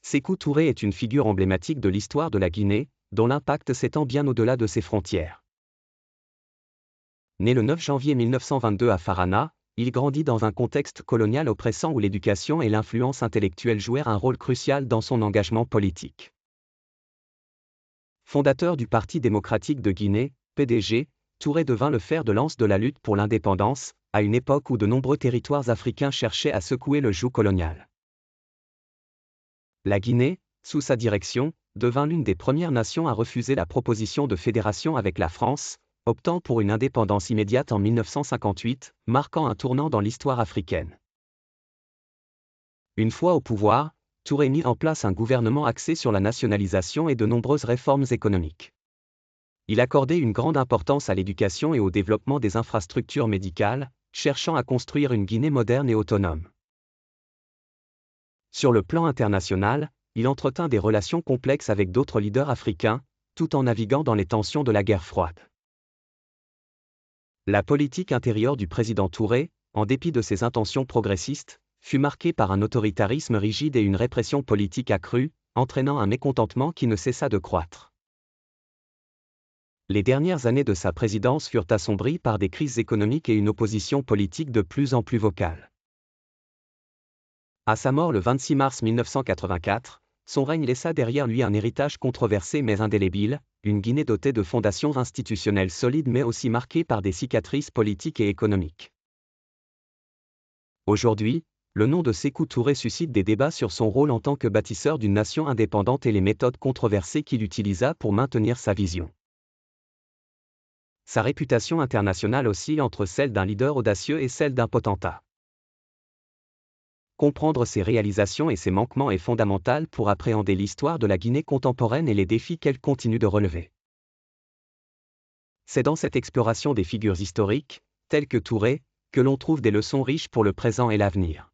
Sékou Touré est une figure emblématique de l'histoire de la Guinée, dont l'impact s'étend bien au-delà de ses frontières. Né le 9 janvier 1922 à Farana, il grandit dans un contexte colonial oppressant où l'éducation et l'influence intellectuelle jouèrent un rôle crucial dans son engagement politique. Fondateur du Parti démocratique de Guinée, PDG, Touré devint le fer de lance de la lutte pour l'indépendance, à une époque où de nombreux territoires africains cherchaient à secouer le joug colonial. La Guinée, sous sa direction, devint l'une des premières nations à refuser la proposition de fédération avec la France, optant pour une indépendance immédiate en 1958, marquant un tournant dans l'histoire africaine. Une fois au pouvoir, Touré mit en place un gouvernement axé sur la nationalisation et de nombreuses réformes économiques. Il accordait une grande importance à l'éducation et au développement des infrastructures médicales, cherchant à construire une Guinée moderne et autonome. Sur le plan international, il entretint des relations complexes avec d'autres leaders africains, tout en naviguant dans les tensions de la guerre froide. La politique intérieure du président Touré, en dépit de ses intentions progressistes, fut marquée par un autoritarisme rigide et une répression politique accrue, entraînant un mécontentement qui ne cessa de croître. Les dernières années de sa présidence furent assombries par des crises économiques et une opposition politique de plus en plus vocale. À sa mort le 26 mars 1984, son règne laissa derrière lui un héritage controversé mais indélébile, une Guinée dotée de fondations institutionnelles solides mais aussi marquée par des cicatrices politiques et économiques. Aujourd'hui, le nom de Sékou Touré suscite des débats sur son rôle en tant que bâtisseur d'une nation indépendante et les méthodes controversées qu'il utilisa pour maintenir sa vision. Sa réputation internationale oscille entre celle d'un leader audacieux et celle d'un potentat. Comprendre ses réalisations et ses manquements est fondamental pour appréhender l'histoire de la Guinée contemporaine et les défis qu'elle continue de relever. C'est dans cette exploration des figures historiques, telles que Touré, que l'on trouve des leçons riches pour le présent et l'avenir.